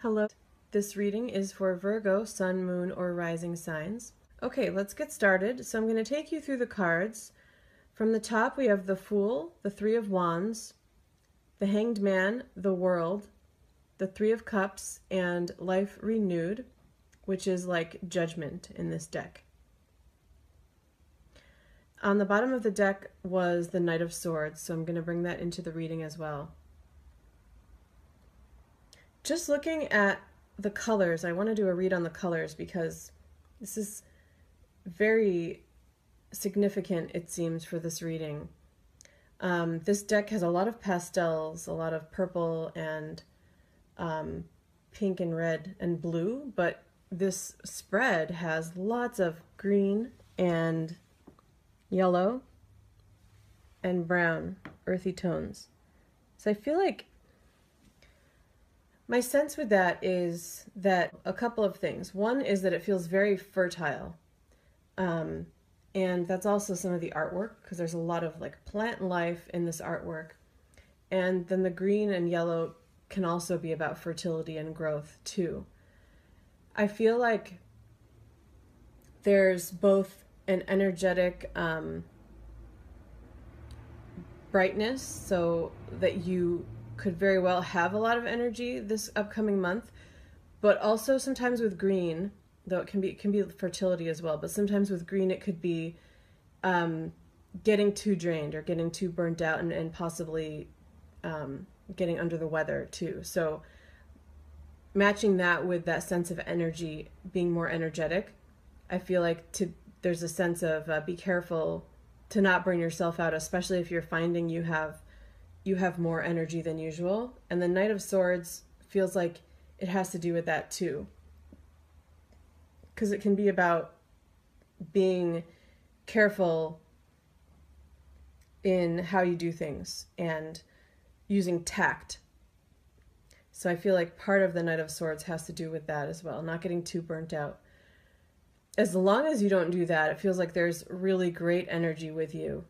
Hello. This reading is for Virgo, Sun, Moon, or Rising signs. Okay, let's get started. So I'm going to take you through the cards. From the top, we have the Fool, the Three of Wands, the Hanged Man, the World, the Three of Cups, and Life Renewed, which is like Judgment in this deck. On the bottom of the deck was the Knight of Swords, so I'm going to bring that into the reading as well. Just looking at the colors, I want to do a read on the colors because this is very significant, it seems, for this reading. This deck has a lot of pastels, a lot of purple and pink and red and blue, but this spread has lots of green and yellow and brown, earthy tones. So I feel like my sense with that is that a couple of things. One is that it feels very fertile. And that's also some of the artwork, because there's a lot of like plant life in this artwork. And then the green and yellow can also be about fertility and growth too. I feel like there's both an energetic brightness, so that you could very well have a lot of energy this upcoming month, but also sometimes with green, though it can be fertility as well, but sometimes with green it could be getting too drained or getting too burnt out and possibly getting under the weather too. So matching that with that sense of energy, being more energetic, I feel like there's a sense of be careful to not burn yourself out, especially if you're finding you have more energy than usual. And the Knight of Swords feels like it has to do with that too, because it can be about being careful in how you do things and using tact. So I feel like part of the Knight of Swords has to do with that as well, not getting too burnt out. As long as you don't do that, it feels like there's really great energy with you.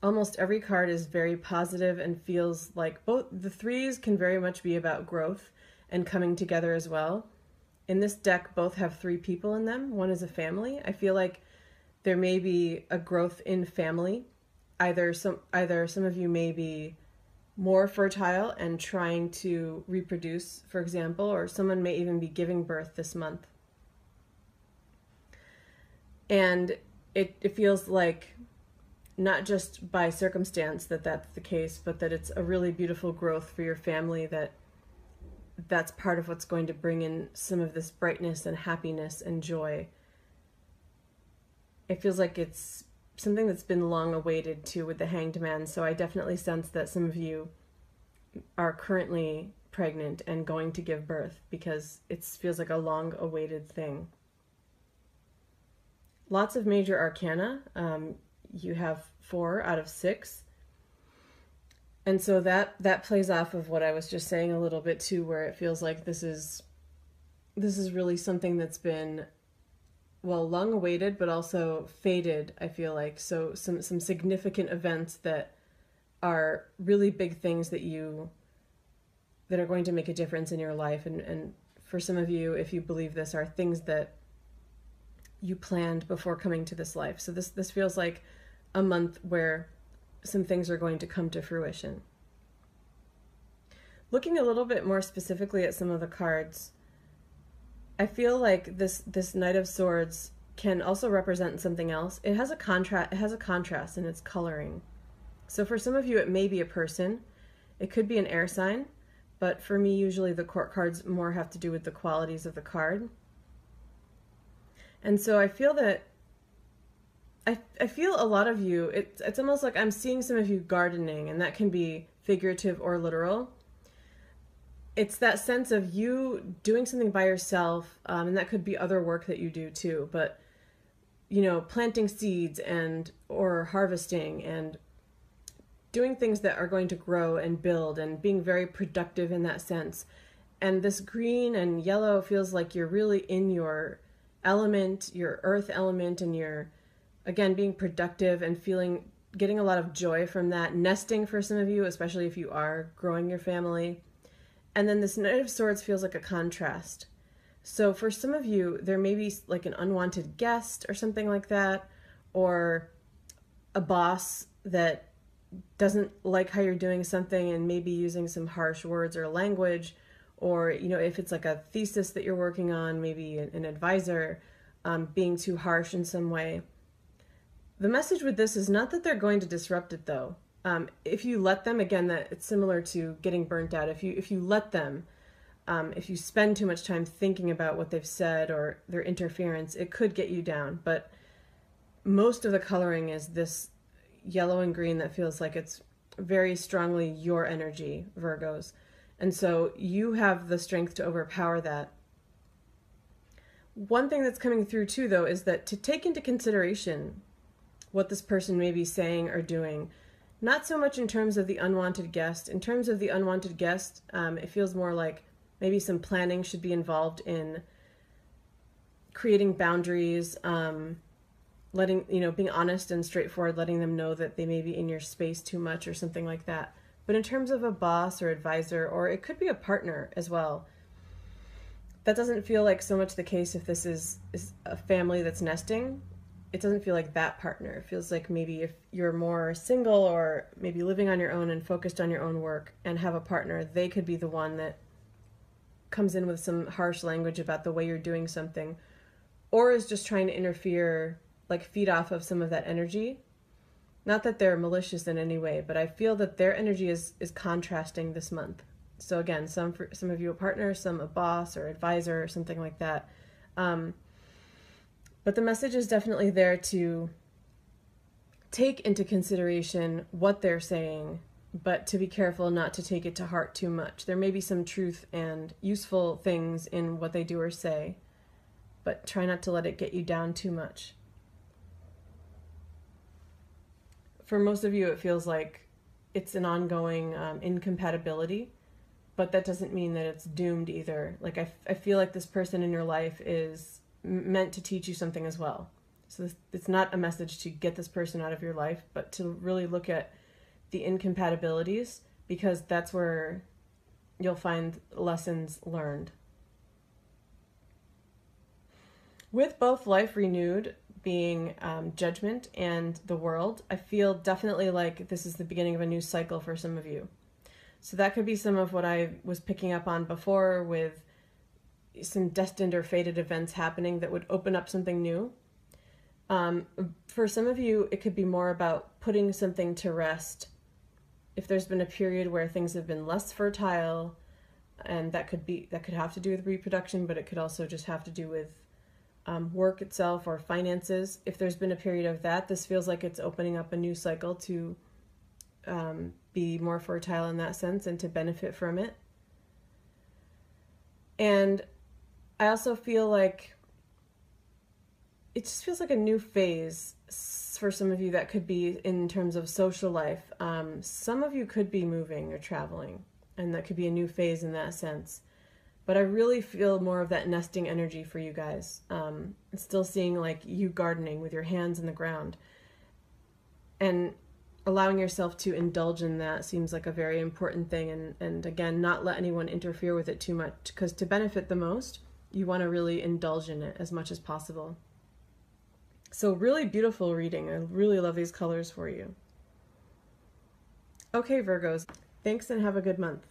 Almost every card is very positive and feels like both the threes can very much be about growth and coming together as well. In this deck, both have three people in them. One is a family. I feel like there may be a growth in family. Either some of you may be more fertile and trying to reproduce, for example, or someone may even be giving birth this month. And it feels like not just by circumstance that that's the case, but that it's a really beautiful growth for your family, that's part of what's going to bring in some of this brightness and happiness and joy. It feels like it's something that's been long awaited too with the Hanged Man, so I definitely sense that some of you are currently pregnant and going to give birth because it feels like a long awaited thing. Lots of major arcana. You have 4 out of 6. And so that plays off of what I was just saying a little bit too, where it feels like this is really something that's been, well, long awaited, but also fated, I feel like. So some significant events that are really big things that are going to make a difference in your life. And for some of you, if you believe this, are things that you planned before coming to this life. So this feels like a month where some things are going to come to fruition. Looking a little bit more specifically at some of the cards, I feel like this Knight of Swords can also represent something else. It has a contrast in its coloring. So for some of you, it may be a person. It could be an air sign, but for me, usually the court cards more have to do with the qualities of the card. And so I feel that I feel a lot of you, it's almost like I'm seeing some of you gardening, and that can be figurative or literal. It's that sense of you doing something by yourself, and that could be other work that you do too, but planting seeds or harvesting and doing things that are going to grow and build and being very productive in that sense. And this green and yellow feels like you're really in your element, your earth element, and you're, again, being productive and getting a lot of joy from that. Nesting for some of you, especially if you are growing your family. And then this Knight of Swords feels like a contrast. So for some of you, there may be like an unwanted guest or something like that, or a boss that doesn't like how you're doing something and maybe using some harsh words or language, or, you know, if it's like a thesis that you're working on, maybe an advisor being too harsh in some way. The message with this is not that they're going to disrupt it, though. If you let them, again, that it's similar to getting burnt out. If you let them, if you spend too much time thinking about what they've said or their interference, it could get you down. But most of the coloring is this yellow and green that feels like it's very strongly your energy, Virgos. And so you have the strength to overpower that. One thing that's coming through too, though, is that to take into consideration what this person may be saying or doing, not so much in terms of the unwanted guest. In terms of the unwanted guest, it feels more like maybe some planning should be involved in creating boundaries, letting, you know, being honest and straightforward, letting them know that they may be in your space too much or something like that. But in terms of a boss or advisor, or it could be a partner as well, that doesn't feel like so much the case if this is a family that's nesting. It doesn't feel like that partner. It feels like maybe if you're more single or maybe living on your own and focused on your own work and have a partner, they could be the one that comes in with some harsh language about the way you're doing something, or is just trying to interfere, like feed off of some of that energy. Not that they're malicious in any way, but I feel that their energy is contrasting this month. So again, some of you a partner, some a boss or advisor or something like that. But the message is definitely there to take into consideration what they're saying, but to be careful not to take it to heart too much. There may be some truth and useful things in what they do or say, but try not to let it get you down too much. For most of you, it feels like it's an ongoing incompatibility, but that doesn't mean that it's doomed either. Like I feel like this person in your life is meant to teach you something as well. So it's not a message to get this person out of your life, but to really look at the incompatibilities, because that's where you'll find lessons learned. With both life renewed being judgment and the world, I feel definitely like this is the beginning of a new cycle for some of you. So that could be some of what I was picking up on before with some destined or fated events happening that would open up something new. For some of you, it could be more about putting something to rest. If there's been a period where things have been less fertile, and that could have to do with reproduction, but it could also just have to do with work itself or finances. If there's been a period of that, this feels like it's opening up a new cycle to be more fertile in that sense and to benefit from it. And I also feel like it just feels like a new phase for some of you. That could be in terms of social life. Some of you could be moving or traveling, and that could be a new phase in that sense. But I really feel more of that nesting energy for you guys. Still seeing like you gardening with your hands in the ground. And allowing yourself to indulge in that seems like a very important thing. And again, not let anyone interfere with it too much, because to benefit the most, you want to really indulge in it as much as possible. So really beautiful reading. I really love these colors for you. Okay, Virgos, thanks and have a good month.